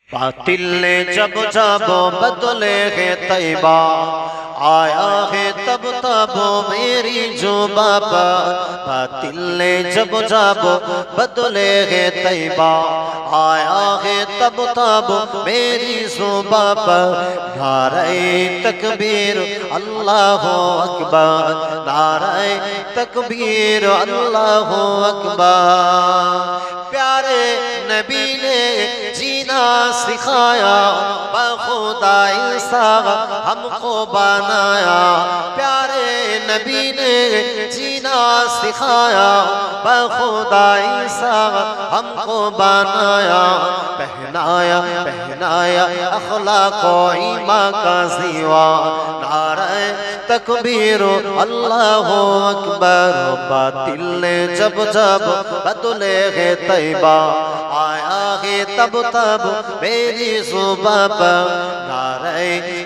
बातिल ने जब जब बदले है तैबा, आया है तब तब मेरी जो बाबा। बातिल ने जब जब बदले है तैबा, आया है तब तब मेरी जो बाबा। नारे तकबीर अल्लाह अकबर, नारे तकबीर अल्लाह अकबर। प्यारे नबी ने जीना सिखाया, बखुदा इंसान हमको बनाया। प्यारे नबी ने जीना सिखाया, बखुदा इंसान हमको बनाया। पहनाया पहनाया अखलाक ईमान का जीवा। नारे तकबीर अल्लाह अकबर। बातिल ने जब जब बदले है तैबा, आया है तब तब मेरी जुबान पर। नारे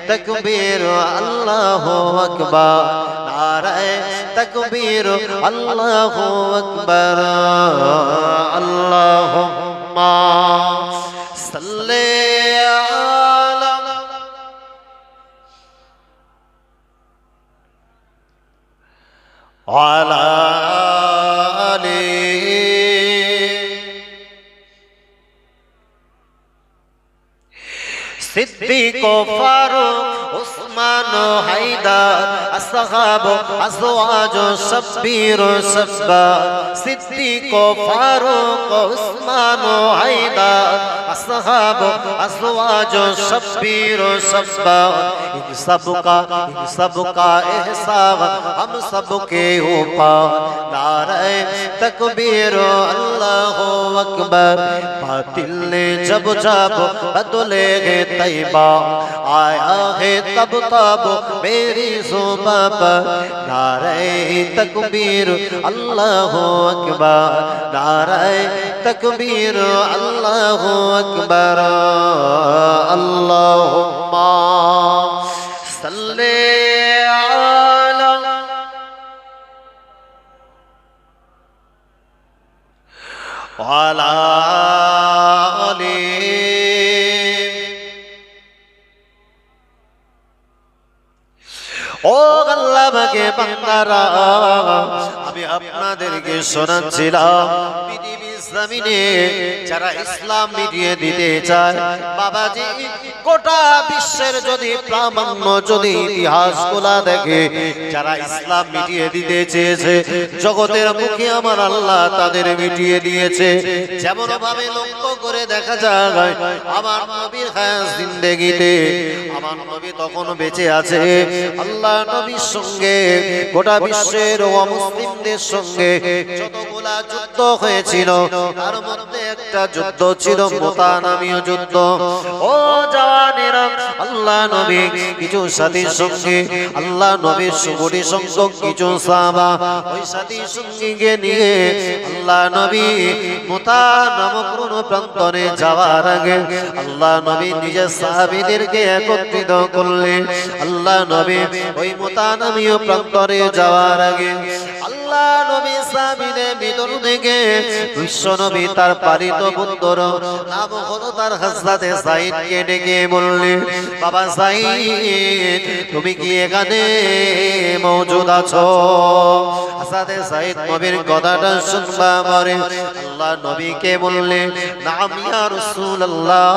तकबीर अल्लाह अकबर, नारे तकबीर अल्लाह अकबर। अल्लाहुम्मा सल्ले अला अला सिद्दीक़ फारूक उस्मान हैदर असहाब अज़वाज शब्बीर शब्बा। सिद्दीक़ फारूक उस्मान हैदर असहाब अज़वाज शब्बीर शब्बा। इन सबका एहसान हम सबके ऊपर। नारे तकबीर अल्लाह अकबर। बातिल ने जब जब बदले है तैबा, आया है तब तब मेरी जुबान पर। नारे तकबीर अल्लाह अकबर, नारे तकबीर अल्लाह अकबर। अल्लाहुम्मा सल्ले अला अला ও আল্লাহ के বান্দারা, আমি আপনাদেরকে শোনাচ্ছিলাম পৃথিবীর জমিনে যারা ইসলাম মিটিয়ে দিতে চায়, বাবাজি গোটা বিশ্বের যদি প্রামাণ্য যদি ইতিহাসগুলা দেখে, যারা ইসলাম মিটিয়ে দিতে চেয়েছে জগতের মুখে আমার আল্লাহ তাদের মিটিয়ে দিয়েছে। যেমন ভাবে লক্ষ্য করে দেখা যায়, আমার নবীর হায়াত জিন্দেগিতে আমার নবী তখন বেঁচে আছে। আল্লাহ নবীর সঙ্গে গোটা বিশ্বের অমুসলিমদের সঙ্গে যতগুলা যুদ্ধ হয়েছিল, তার মধ্যে একটা যুদ্ধ ছিল মুতা নামীয় যুদ্ধ। ও জওয়ানেরা, আল্লাহ নবী কিছু সাথীর সঙ্গে, আল্লাহ নবীর সুগরি সংখ্যক কিছু সাহাবা ওই সাথীর সঙ্গীকে নিয়ে আল্লাহ নবী মুতা নামক কোন প্রান্তরে যাওয়ার আগে আল্লাহ নবী নিজের সাহাবীদেরকে একত্রিত করলেন। আল্লাহ নবী ওই মুতা নামীয় প্রান্তরে যাওয়ার আগে আল্লাহ নবী সাহাবীদের ভিতর থেকে বিশ্ব নবী তার পালিত পুত্র নাম হলো তার হযরতে সাঈদকে ডেকে বললেন, বাবা সাঈদ তুমি কি এখানে মওজুদ আছো? হযরতে সাঈদ নবীর কথাটা শুনবা পরে আল্লাহ নবীকে বললেন, নাম ইয়া রাসূলুল্লাহ।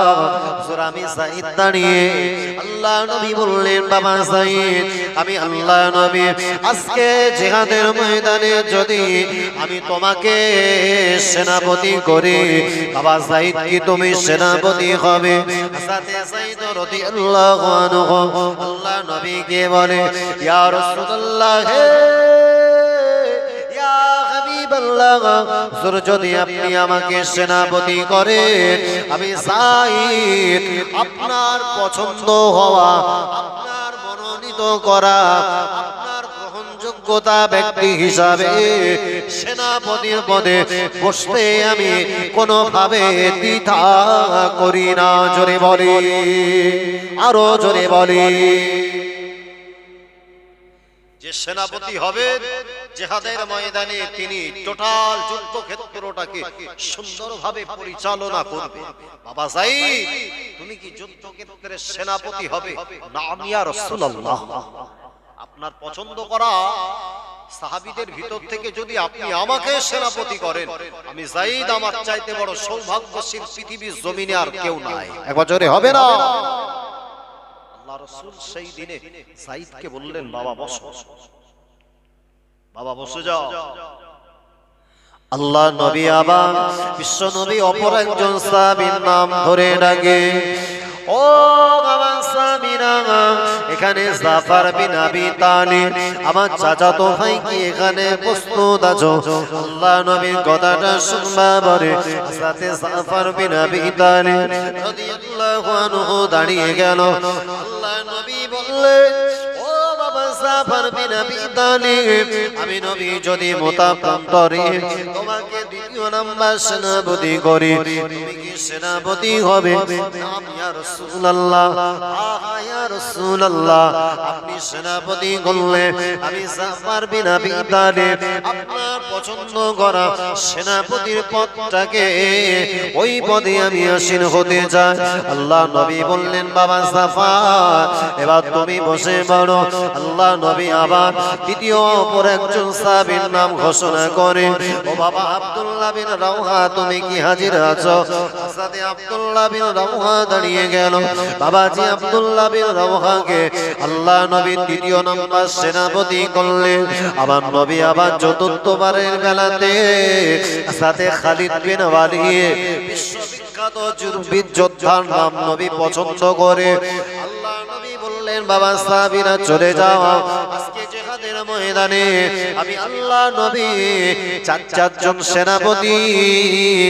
হুজুর আমি সাঈদ দাঁড়িয়ে। আল্লাহ নবী বললেন, বাবা সাঈদ আমি আল্লাহ নবী আজকে জিহাদের ময়দানে যদি আমি তোমাকে সেনাপতি করি, বাবা সাঈদ কি তুমি সেনাপতি হবে? হযরতে সাঈদ রাদিয়াল্লাহু আনহু আল্লাহ নবীকে বলে, ইয়া রাসূলুল্লাহ হে ইয়া হাবিবাল্লাহ, হুজুর যদি আপনি আমাকে সেনাপতি করেন, আমি সাঈদ আপনার পছন্দ হওয়া, আপনার মনোনীত করা, আপনার গ্রহণযোগ্যতা ব্যক্তি হিসাবে সেনাপতির পদে বসতে আমি কোনোভাবে দ্বিধা করি না। জোরে বলি, আরো জোরে বলি। যে সেনাপতি হবে জিহাদের ময়দানে তিনি টোটাল যুদ্ধক্ষেত্রটাকে সুন্দরভাবে পরিচালনা করবে। বাবা সাঈদ তুমি কি যুদ্ধক্ষেত্রে সেনাপতি হবে? নাম ইয়া রাসূলুল্লাহ। আপনার পছন্দ করা সাহাবীদের ভিতর থেকে যদি আপনি আমাকে সেনাপতি করেন, আমি যায়েদ আমার চাইতে বড় সৌভাগ্যশীল পৃথিবীর জমিনে আর কেউ নাই। একবার জোরে হবে না? আল্লাহ রাসূল সেই দিনে যায়েদকে বললেন, বাবা বসো, বাবা বসে যাও। আল্লাহ নবী আবার বিশ্ব নবী অপর একজন সাহাবীর নাম ধরে ডাকে, ও বাবা সাহাবীরা, এখানে জাফর বিন আবি তালিব আমার চাচাতো ভাই কি এখানে প্রস্তুত আছো? আল্লাহ নবীর কথাটা শুনবা পরে সাথে জাফর বিন আবি তালিব রাদিয়াল্লাহু আনহু দাঁড়িয়ে গেল। আল্লাহ নবী বললেন, ও বাবা জাফর বিন আবি তালিব, আমি নবী যদি মতান্তরে তোমাকে দ্বিতীয় নাম্বার সেনাপতি করি, তুমি কি সেনাপতি হবে? নাম ইয়া রাসূলুল্লাহ। হ্যাঁ ইয়া রাসূলুল্লাহ, আপনি সেনাপতি করলে আমি জাফর বিন আবি তালিব আপনার পছন্দ করা সেনাপতির পদটাকে ওই পদে আমি আসীন হতে চাই। আল্লাহ নবী বললেন, বাবা জাফর এবার তুমি বসে পড়ো। আল্লাহ নবী আবার দ্বিতীয় অপর একজন সাহাবীর নাম ঘোষণা করে, ও বাবা আব্দুল্লাহ বিন রাওহা, তুমি কি হাজির আছো? সাথে আব্দুল্লাহ বিন রাওহা দাঁড়িয়ে গেল। বাবাজি আব্দুল্লাহ বিন রাওহাকে আল্লাহ নবী তৃতীয় নম্বর সেনাপতি করলেন। আবার নবী আবার চতুর্থবারের বেলাতে সাথে খালিদ বিন ওয়ালিদ, বিশ্ববিখ্যাত যুদ্ধবীর যোদ্ধার নাম নবী পছন্দ করে। আল্লাহ নবী বললেন, বাবা সাহাবীরা চলে যাও, আজকে জিহাদের ময়দানে আমি আল্লাহ নবী চারজন সেনাপতি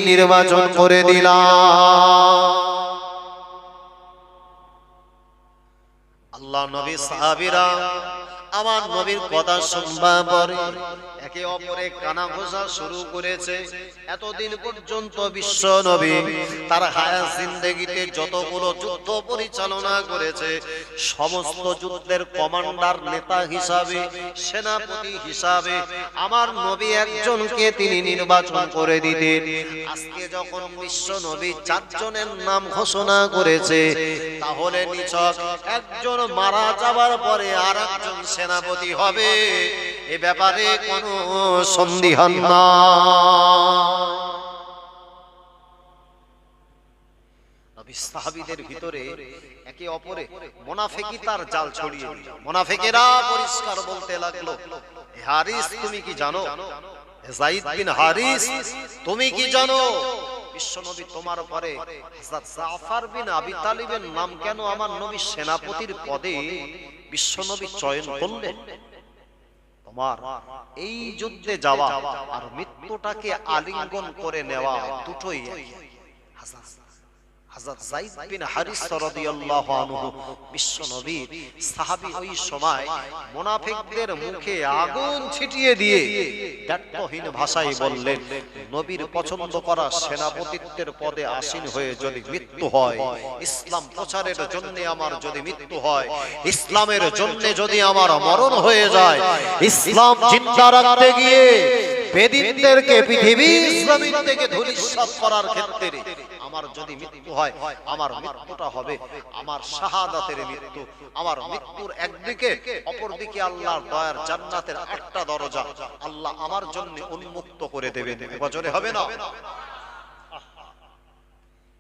নির্বাচন করে দিলাম। আল্লাহ নবী সাহাবীরা আমার নবীর কথা শুনবা পরে একে অপরে কানা ঘোষা শুরু করেছে। এতদিন পর্যন্ত বিশ্ব নবী তার হায়াত জিন্দেগিতে যতগুলো যুদ্ধ পরিচালনা করেছে, সমস্ত যুদ্ধের কমান্ডার নেতা হিসাবে, সেনাপতি হিসাবে আমার নবী একজনকে তিনি নির্বাচন করে দিতেন। আজকে যখন বিশ্ব নবী চারজনের নাম ঘোষণা করেছে, তাহলে নিছক একজন মারা যাবার পরে আর একজন সেনাপতি হবে, এ ব্যাপারে কোনো সন্দেহ না। নবী সাহাবীদের ভিতরে একে অপরে মুনাফিকি তার জাল ছড়িয়ে দিল। মুনাফিকেরা পরিষ্কার বলতে লাগলো, হারিস তুমি কি জানো? যায়েদ বিন হারিস তুমি কি জানো? বিশ্বনবী তোমার পরে হযরত জাফর বিন আবি তালিবের নাম কেন আমার নবী সেনাপতির পদে বিশ্বনবী চয়ন করলেন? তোমার এই যুদ্ধে যাওয়া আর মৃত্যুটাকে আলিঙ্গন করে নেওয়া দুটোই একই। হযরত যায়েদ বিন হারিস রাদিয়াল্লাহু আনহু বিশ্বনবীর সাহাবী, ওই সময় মুনাফিকদের মুখে আগুন ছিটিয়ে দিয়ে দ্ব্যর্থহীন ভাষায় বললেন, নবীর পছন্দ করা সেনাপতিত্বের পদে আসীন হয়ে যদি মৃত্যু হয়, ইসলাম প্রচারের জন্য আমার যদি মৃত্যু হয়, ইসলামের জন্য যদি আমার মরণ হয়ে যায়, ইসলাম জিন্দা রাখতে গিয়ে বেদিনদেরকে পৃথিবীর জমিন থেকে ধূলিসাৎ করার ক্ষেত্রে আমার যদি মৃত্যু হয়, আমার মৃত্যুটা হবে আমার শাহাদাতের মৃত্যু। আমার মৃত্যুর একদিকে, অপরদিকে আল্লাহর দয়ার জান্নাতের একটা দরজা আল্লাহ আমার জন্য উন্মুক্ত করে দেবেন। বজরে হবে না?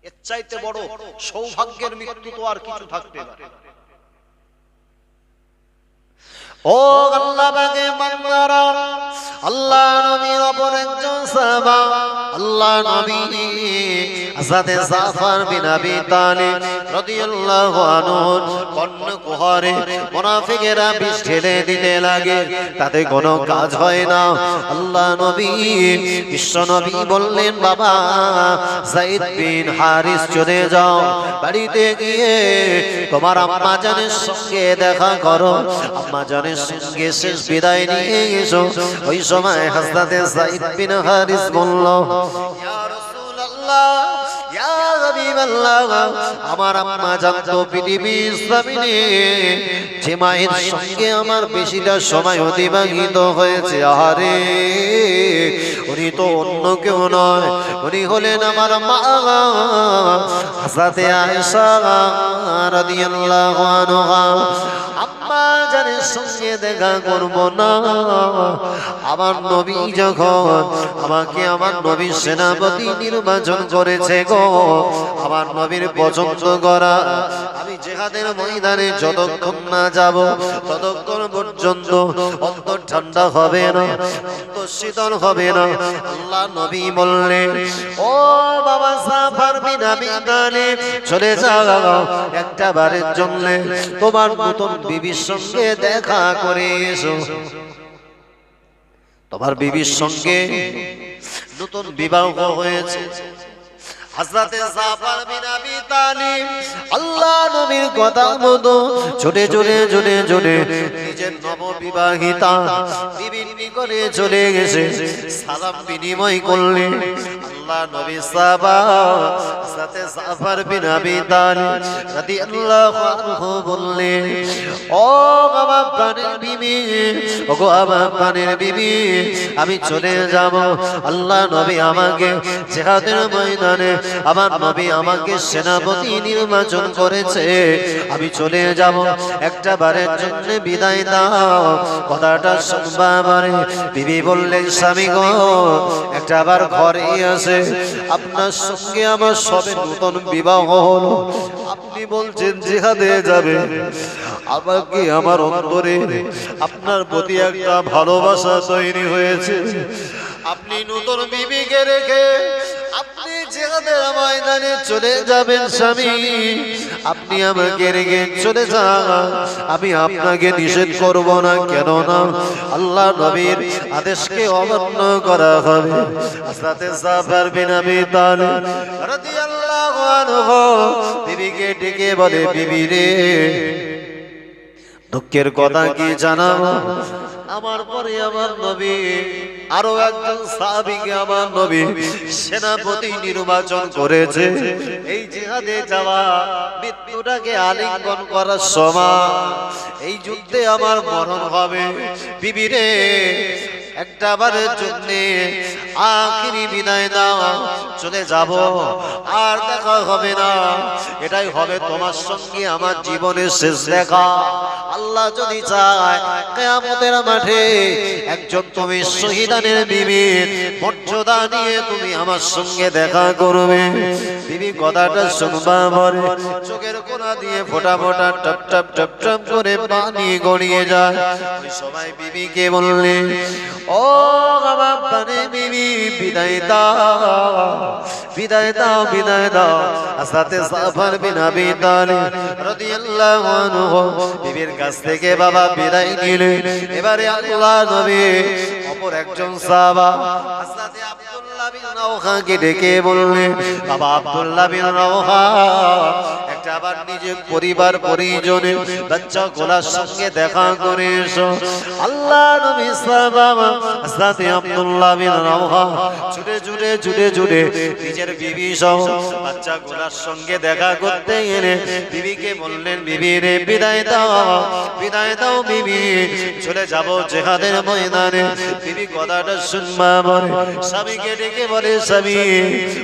এর চাইতে বড় সৌভাগ্যের মৃত্যু তো আর কিছু থাকতে পারে। ও আল্লাহ পাকের বান্দারা, আল্লাহ নবী অপর একজন সাহাবা, আল্লাহ নবী হযরত জাফর বিন আবি তালিব রাদিয়াল্লাহু আনহু কর্ণ কুহরে মুনাফিকেরা বিষ ঢেলে দিতে লাগে, তাতে কোনো কাজ হয় না। আল্লাহ নবী বিশ্ব নবী বললেন, বাবা যায়েদ বিন হারিস চলে যাও, বাড়িতে গিয়ে তোমার আম্মা জানের সঙ্গে দেখা করো, আম্মা জানের সঙ্গে শেষ বিদায় নিয়ে এসো। ওই সময় হযরত যায়েদ বিন হারিস বলল, ইয়া রাসূলুল্লাহ, ইয়া হাবিবাল্লাহ আমার আম্মা জানতো পৃথিবীর জমিনে যে মায়ের সঙ্গে আমার বেশিটা সময় অতিবাহিত হয়েছে আহারে উনি তো অন্য কেউ নয় উনি হলেন আমার মা হযরতে আয়েশা রাদিয়াল্লাহু আনহা আম্মা জানের সঙ্গে দেখা করব না আমার নবী যখন আমাকে আমার নবীর সেনাপতি নির্বাচন করেছে গো আমার নবীর পছন্দ করা আমি জিহাদের ময়দানে যতক্ষণ না যাব ততক্ষণ পর্যন্ত অন্তর ঠান্ডা হবে না অন্তর শীতল হবে না আল্লাহ নবী বললেন ও বাবা সাফার বিন আবি তালিব চলে যাও একটা বারের জন্য তোমার নতুন বিবির সঙ্গে দেখা করে এসো তোমার বিবির সঙ্গে নতুন বিবাহ হয়েছে হযরতে জাফর বিন আবি তালিব আল্লাহ নবীর কথা মতো ছুটে নিজের নববিবাহিতা বিবির নিকটে চলে গেছে সালাম বিনিময় করলেন আল্লাহ নবী হযরতে জাফর বিন আবি তালিব রাদিয়াল্লাহু আনহু বললেন ও আমার প্রাণের বিবি ওগো আমার প্রাণের বিবি আমি চলে যাব আল্লাহ নবী আমাকে জিহাদের ময়দানে আমার নবী আমাকে সেনাপতি নির্বাচন করেছে আমি চলে যাব একটা বারের জন্য বিদায় দাও কথাটা শুনবা আমারে বিবি বললেন স্বামী গো একটা বার ঘরে আসে আপনার সঙ্গে আমার সবে নতুন বিবাহ হলো আপনি বলছেন জিহাদে যাবে আমাকে আমার অন্তরে আপনার প্রতি একটা ভালোবাসা তৈরি হয়েছে আপনি নতুন বিবিকে রেখে আপনি জিহাদের ময়দানে চলে যাবেন স্বামী আপনি আমাকে রেখে চলে যান আমি আপনাকে নিষেধ করব না কেন না আল্লাহ নবীর আদেশকে অমান্য করা হবে হযরতে জাফর বিন আবি তালিব রাদিয়াল্লাহু আনহু বিবিকে ডেকে বলে বিবি রে দুঃখের কথা কি জানাবো আমার পরে আমার নবী আরো একজন সাহাবীকে আমার নবী সেনাপতি নির্বাচন করেছে এই জিহাদে যাওয়া মৃত্যুটাকে আলিঙ্গন করার সময় এই যুদ্ধে আমার মরণ হবে বিবি রে একটা বারের জন্য আখিরি বিদায় দাও চলে যাব আর দেখা হবে না এটাই হবে তোমার সঙ্গে আমার জীবনের শেষ দেখা আল্লাহ যদি চায় কিয়ামতের মাঠে একজন তুমি শহীদানের বিবির মর্যাদা নিয়ে তুমি আমার সঙ্গে দেখা করবে বিবি কথাটা শুনবা পরে চোখের কোণা দিয়ে ফোঁটা ফোঁটা টপ টপ টপ টপ করে পানি গড়িয়ে যায় ওই সময় বিবিকে বললে ও আমার প্রাণে বিবি বিদায় দাও হযরতে জাফর বিন আবি তালিব রাদিয়াল্লাহু আনহু বিবির কাছ থেকে বাবা বিদায় নিলেন এবারে আল্লাহ নবী অপর একজন সাহাবা হযরতে আব্দুল্লাহ বিন রাওহাকে ডেকে বললেন বাবা আব্দুল্লাহ বিন রাওহা একটা আবার নিজের পরিবার পরিজনের বাচ্চা গোলার সঙ্গে দেখা করে এসো আল্লাহ নবী সাহাবা হযরতে আব্দুল্লাহ বিন রাওহা ছুটে নিজের বিবি সহ বাচ্চা গোলার সঙ্গে দেখা করতে গেলে বিবিকে বললেন বিবি রে বিদায় দাও বিবি চলে যাব জিহাদের ময়দানে বিবি কথাটা শুনবা বলে স্বামীকে ডেকে বলে স্বামী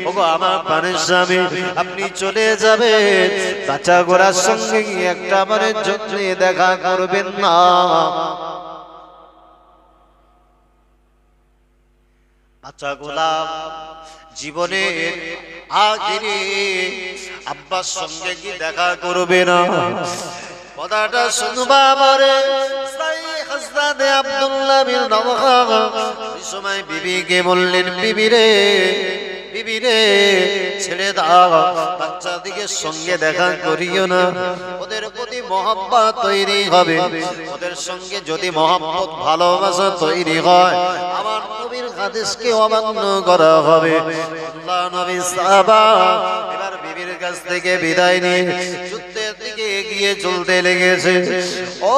ওগো আমার প্রাণের স্বামী আপনি চলে যাবেন বাচ্চা গোলার সঙ্গে কি একটা বারের জন্য দেখা করবেন না বাচ্চা গোলাম জীবনের আখিরে আব্বার সঙ্গে কি দেখা করবে না কথাটা শুনবা পরে হযরত আব্দুল্লাহ বিন রাওহা ওই সময় বিবিকে বললেন বিবি রে ছেড়ে দাও বাচ্চাদিকের সঙ্গে দেখা করিও না ওদের প্রতি মহব্বত তৈরি হবে ওদের সঙ্গে যদি মহব্বত ভালোবাসা তৈরি হয় আমার নবীর আদেশকে অমান্য করা হবে আল্লাহ নবী সাহাবা এবার বিবির কাছ থেকে বিদায় নিয়ে যুদ্ধের দিকে এগিয়ে চলতে লেগেছে। ও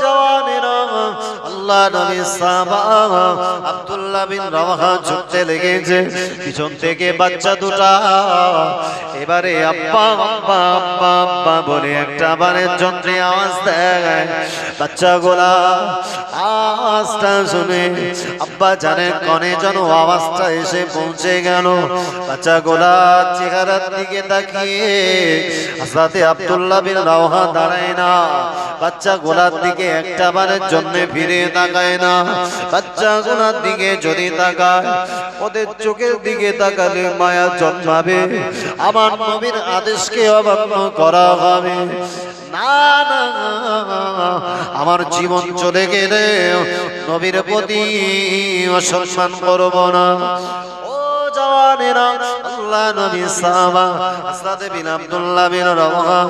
জওয়ানেরা, আল্লাহ নবী সাহাবা আব্দুল্লাহ বিন রাওয়াহা ছুটতে লেগেছে। পিছন থেকে বাচ্চা দুটা এবারে আব্বা আব্বা আব্বা আব্বা বলে একটা বারের জন্য আওয়াজ দেয়। বাচ্চাগুলা আওয়াজটা শুনে আব্বা জানেন কনে যেন আওয়াজটা এসে পৌঁছে গেল। বাচ্চাগুলা চেহারার দিকে তাকিয়ে হযরতে আব্দুল্লাহ বিন রাওয়াহা দাঁড়ায় না, বাচ্চাগুলার দিকে একটা বারের জন্য ফিরে তাকায় না। বাচ্চাগুলার দিকে যদি তাকায়, ওদের চোখের দিকে তাকালে মায়া জন্মাবে, আমার নবীর আদেশকে অমান্য করা হবে। না না, আমার জীবন চলে গেলে নবীর প্রতি অসম্মান করব না। জওয়ানেরা, আল্লাহ নবী সাহাবা হযরত বিন আব্দুল্লাহ বিন রাওয়াহা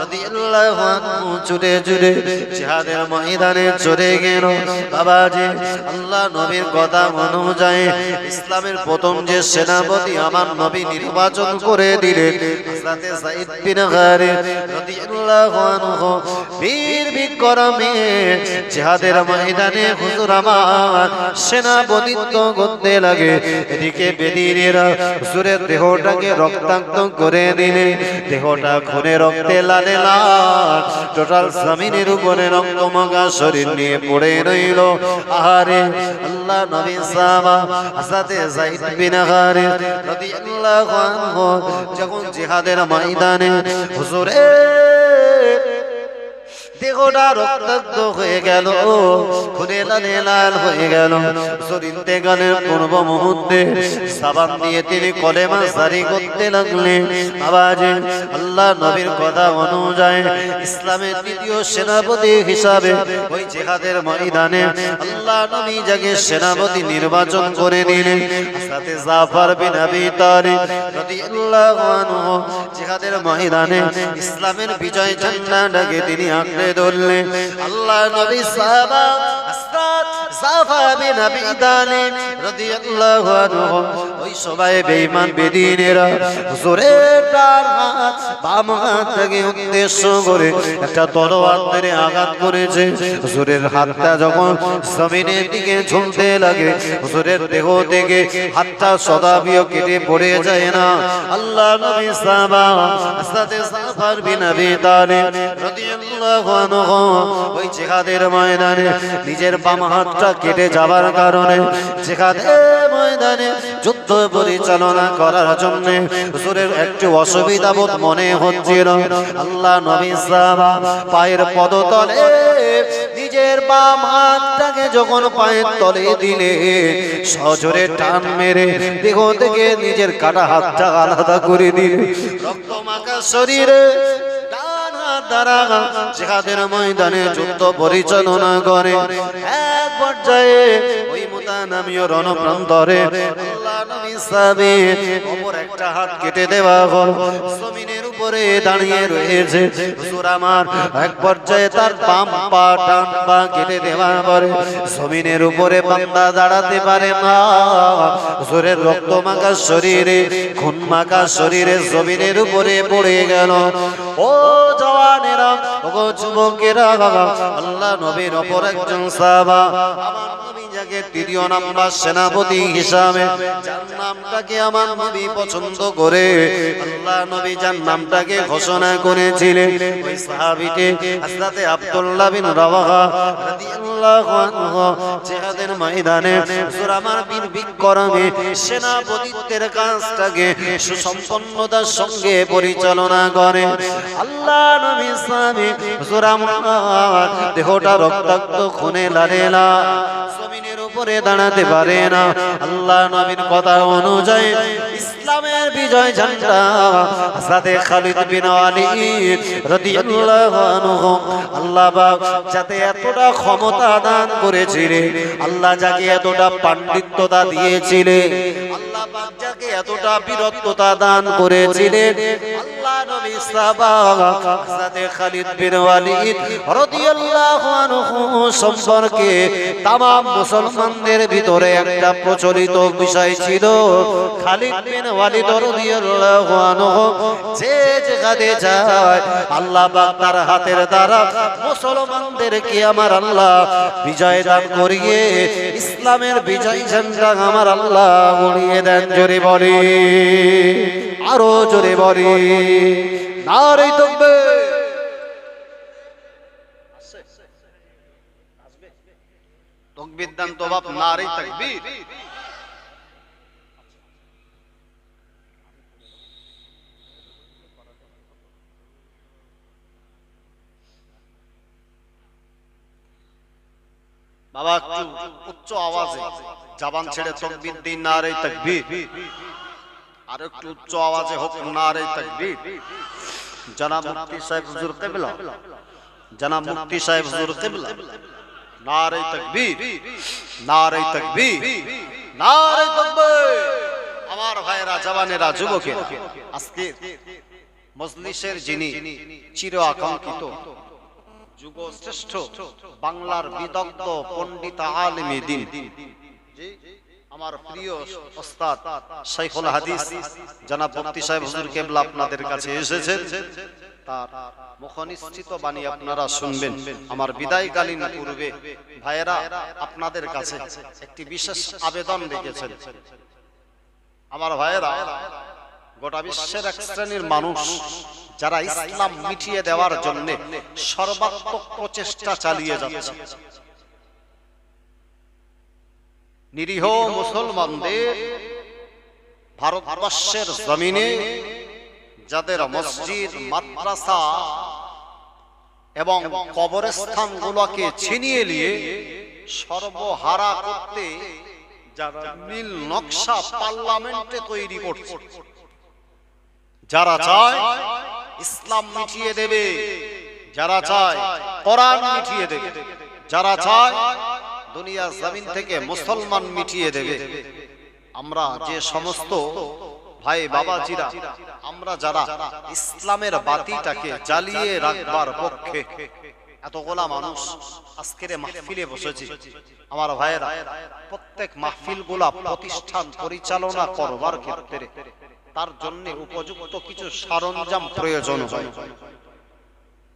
রাদিয়াল্লাহু আনহু ছুটে ছুটে জিহাদের ময়দানে চলে গেল। বাবাজি, আল্লাহ নবীর কথা অনুযায়ী ইসলামের প্রথম যে সেনাপতি আমার নবী নির্বাচন করে দিলেন হযরত যায়েদ বিন হারিস রাদিয়াল্লাহু আনহু বীর বিক্রমে জিহাদের ময়দানে হুজুর আমার সেনাপতিত্ব করতে লাগে। এদিকে বেদির হুজুরের দেহটাকে রক্তাক্ত করে দিলে, দেহটা খুনে রক্তে লালে লাল, টোটাল জমিনের উপরে রক্তমাখা শরীর নিয়ে পড়ে রইল। আহারে, আল্লাহ নবী সাহাবা হযরত যায়েদ বিন হারিস রাদিয়াল্লাহু আনহু যখন জিহাদের ময়দানে হুজুরের দেহটা রক্তাক্ত হয়ে গেল, খুনে লালে লাল হয়ে গেল। ইন্তেকালের পূর্ব মুহূর্তে সাবান দিয়ে তিনি কলেমা জারি করতে লাগলেন। আওয়াজে আল্লাহ নবীর কথা অনুযায়ী ইসলামের দ্বিতীয় সেনাপতি হিসাবে ওই জিহাদের ময়দানে আল্লাহ নবী যাকে সেনাপতি নির্বাচন করে দিলেন হযরত জাফর বিন আবি তালিব রাদিয়াল্লাহু আনহু জিহাদের ময়দানে ইসলামের বিজয় ঝান্ডাটাকে তিনি আঁকড়ে ধরলেন। আল্লাহ নবী সাহাবা হযরত জাফর বিন আবি তালিব রাদিয়াল্লাহু আনহু ওই সবাই বেঈমান বেদিনেরা হুজুরের ডান হাত বাম হাতকে উদ্দেশ্য করে একটা তলোয়ার ধরে আঘাত করেছে। হুজুরের হাতটা যখন জমিনের দিকে ঝুলতে লাগে, হুজুরের দেহ থেকে হাতটা সদাবিও কেটে পড়ে যায় না। আল্লাহ নবী সাহাবা হযরত জাফর বিন আবি তালিব রাদিয়াল্লাহু আনহু ওই জিহাদের ময়দানে নিজের বাম হাতটা কেটে যাবার কারণে জিহাদের ময়দানে যুদ্ধ পরিচালনা করার জন্য হুজুরের একটু অসুবিধা বোধ মনে হচ্ছিল। আল্লাহ নবী সাহাবা পায়ের পদতলে নিজের বাম হাতটাকে যখন পায়ের তলে দিলে সজোরে টান মেরে দেহ থেকে নিজের কাটা হাতটা আলাদা করে দিলে রক্তমাখা শরীরে দ্বারা জিহাদের ময়দানে যুদ্ধ পরিচালনা করে। এক পর্যায়ে ওই মুতানামিয় রণপ্রান্তরে আল্লাহ নবী সাহাবীর ওপর একটা হাত কেটে দেওয়া হল, জমিনের উপরে দাঁড়িয়ে রয়েছে। হুজুর আমার এক পর্যায়ে তার বাম পা ডান পা কেটে দেওয়া পরে জমিনের উপরে বান্দা দাঁড়াতে পারে না। হুজুরের রক্তমাখা শরীরে খুন মাখা শরীরে জমিনের উপরে পড়ে গেল। ও জওয়ানেরা, ও যুবকেরা, আল্লাহ নবীর অপর একজন সাহাবা আমার নবী যাকে তৃতীয় নাম্বার সেনাপতি হিসাবে যার নামটাকে আমার নবী পছন্দ করে আল্লাহ নবী যার নামটাকে ঘোষণা করেছিলেন ওই সাহাবীকে হযরত আব্দুল্লাহ বিন রাওয়াহা রাদিয়াল্লাহু আনহু জিহাদের ময়দানে হুজুর আমার বীর বিক্রমে সেনাপতিত্বের কাজটাকে সুসম্পন্নতার সঙ্গে পরিচালনা করে। আল্লাহ নবী সাহাবী হুজুর আমার দেহটা রক্তাক্ত খুনে লালে লাল, জমিনের উপরে দাঁড়াতে পারে না। আল্লাহ নবীর কথা অনুযায়ী ইসলামের বিজয় ঝান্ডা হযরত খালিদ বিন ওয়ালিদ রাদিয়াল্লাহু আনহু আল্লাহ পাক যাতে এতটা ক্ষমতা দান করেছিলেন, আল্লাহ যাকে এতটা পাণ্ডিত্যতা দিয়েছিলেন, আল্লাহ পাক যাকে এতটা বীরত্বতা দান করেছিলেন, আল্লাহ নবী সাহাবা হযরত খালিদ বিন ওয়ালিদ রাদিয়াল্লাহু আনহু সম্পর্কে तमाम मुसलमान মুসলমানদের ভিতরে একটা প্রচলিত বিষয় ছিল, খালিদ বিন ওয়ালিদ রাদিয়াল্লাহু আনহু যে যেখানে যায় আল্লাহ পাক তার হাতের দ্বারা মুসলমানদেরকে আমার আল্লাহ বিজয় দান করিয়ে ইসলামের বিজয় ঝান্ডা আমার আল্লাহ উড়িয়ে দেন। জোরে বলি, আরো জোরে বলি, নারে তাকবীর। তাকবীর দান তো বাপ, নারে তাকবীর। বাবা একটু উচ্চ আওয়াজে জবান ছেড়ে তাকবীর দিন, নারে তাকবীর। আর একটু উচ্চ আওয়াজে হোক নারে তাকবীর। জনাব মুফতি সাহেব হুজুর কিবলা, জনাব মুফতি সাহেব হুজুর কিবলা, নারে তাকবীর, নারে তাকবীর, নারে তাকবীর। আমার ভাইরা, জওয়ানেরা, যুবকেরা, আজকে মজলিসের যিনি চির আকাঙ্ক্ষিত যুগশ্রেষ্ঠ বাংলার বিদগ্ধ পণ্ডিত আলেমে দ্বীন, আমার প্রিয় ওস্তাদ শাইখুল হাদিস জনাব মুফতি সাহেব হুজুর কিবলা আপনাদের কাছে এসেছেন। তার মুখনিসৃত বাণী আপনারা শুনবেন। আমার বিদায়কালীন পূর্বে ভাইয়েরা আপনাদের কাছে একটি বিশেষ আবেদন রেখেছেন। আমার ভাইয়েরা, গোটা বিশ্বের এক শ্রেণীর মানুষ যারা ইসলাম মিটিয়ে দেওয়ার জন্য সর্বাত্মক প্রচেষ্টা চালিয়ে যাচ্ছে। নিরীহ মুসলমানদের ভারতবর্ষের জমিনে যাদের মসজিদ, মাদ্রাসা এবং কবরস্থানগুলোকে ছিনিয়ে নিয়ে সর্বহারা করতে যারা নীল নকশা পার্লামেন্টে তৈরি করছে, যারা চায় ইসলাম মিটিয়ে দেবে, যারা চায় কোরআন মিটিয়ে দেবে, যারা চায় দুনিয়া জমিন থেকে মুসলমান মিটিয়ে দেবে, আমরা যে সমস্ত ভাই বাবাজিরা, আমরা যারা ইসলামের বাতিটাকে জ্বালিয়ে রাখবার পক্ষে এতগুলা মানুষ আজকের মাহফিলে বসেছি। আমার ভাইয়েরা, প্রত্যেক মাহফিলগুলা প্রতিষ্ঠান পরিচালনা করবার ক্ষেত্রে তার জন্য উপযুক্ত কিছু সরঞ্জাম প্রয়োজন হয়।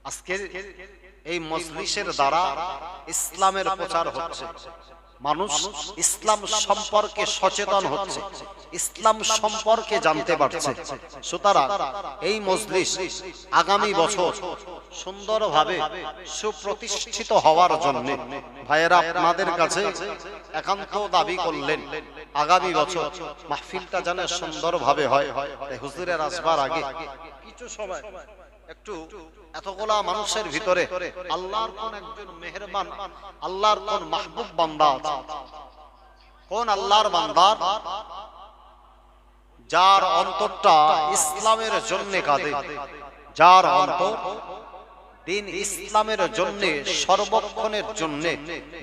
আজকে এই মজলিসের দ্বারা ইসলামের প্রচার হচ্ছে, মানুষ ইসলাম সম্পর্কে সচেতন হচ্ছে, ইসলাম সম্পর্কে জানতে পারছে। সুতরাং এই মজলিস আগামী বছর সুন্দরভাবে সুপ্রতিষ্ঠিত হওয়ার জন্য ভাইয়েরা আপনাদের কাছে একান্ত দাবি করলেন, আগামী বছর মাহফিলটা যেন সুন্দরভাবে হয়। হুজুরের আসবার আগে কিছু সময় একটু এতগুলা মানুষের ভিতরে আল্লাহর কোন একজন মেহেরবান, আল্লাহর কোন মাহবুব বান্দা আছে, কোন আল্লাহর বান্দা যার অন্তরটা ইসলামের জন্য কাঁদে, যার অন্তর দিন ইসলামের জন্য সর্বক্ষণের জন্য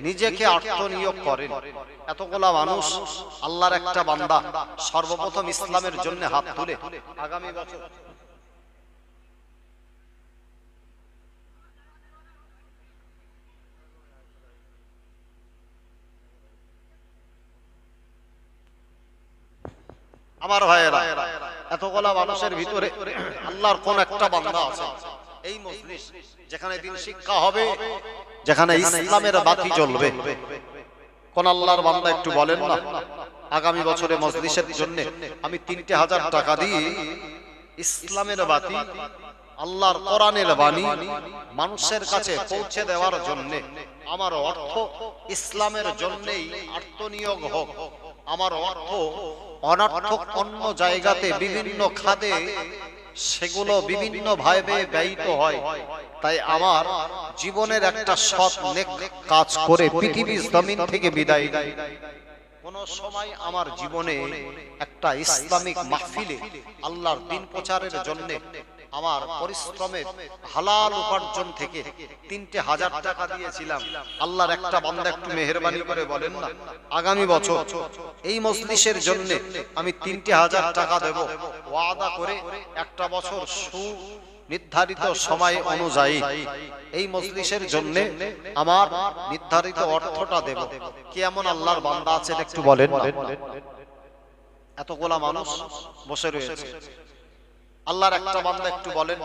নিজেকে আত্মনিয়োগ করেন। এতগুলা মানুষ আল্লাহর একটা বান্দা সর্বপ্রথম ইসলামের জন্য হাত তুলে আগামী বছর আমার ভাইয়েরা, এতগুলা মানুষের ভিতরে আল্লাহর কোন একটা বান্দা আছে এই মজলিস যেখানে দিন শিক্ষা হবে, যেখানে ইসলামের বাতি জ্বলবে, কোন আল্লাহর বান্দা একটু বলেন না, আগামী বছরে মজলিসের জন্য আমি 3,000 টাকা দিয়ে ইসলামের বাতি, আল্লাহর কোরআনের বাণী মানুষের কাছে পৌঁছে দেওয়ার জন্য আমার অর্থ ইসলামের জন্যই আত্মনিয়োগ হোক, আমার অর্থ অনর্থক অন্য জায়গাতে বিভিন্ন খাতে সেগুলো বিভিন্ন ভাবে ব্যয়িত হয়। তাই আমার জীবনের একটা সৎ নেক কাজ করে পৃথিবীর জমিন থেকে বিদায় নেই। কোন সময় আমার জীবনে একটা ইসলামিক মাহফিলে আল্লাহর দ্বীন প্রচারের জন্য আমার পরিশ্রমের হালাল উপার্জন থেকে 3,000 টাকা দিয়েছিলাম। আল্লাহর একটা বান্দা একটু মেহেরবানি করে বলেন না, আগামী বছর এই মজলিসের জন্য আমি 3,000 টাকা দেব, ওয়াদা করে একটা বছর নির্ধারিত সময় অনুযায়ী এই মজলিসের জন্য আমার নির্ধারিত অর্থটা দেব। কি এমন আল্লাহর বান্দা আছেন একটু বলেন? এতগুলা মানুষ বসে রয়েছে, আল্লাহর একটা বান্দা একটু বলেন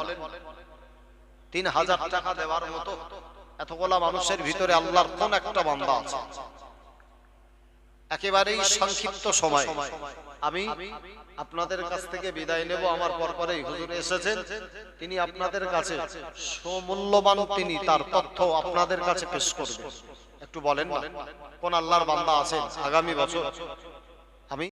3,000 টাকা দেওয়ার মতো এতগুলা মানুষের ভিতরে আল্লাহর কোন একটা বান্দা আছে? একেবারেই সংক্ষিপ্ত সময় আমি আপনাদের কাছ থেকে বিদায় নেব। আমার পরপরেই হুজুর এসেছেন, তিনি আপনাদের কাছে সমূল্যবান তিনি তার তথ্য আপনাদের কাছে পেশ করবেন। একটু বলেন না কোন আল্লাহর বান্দা আছেন আগামী বছর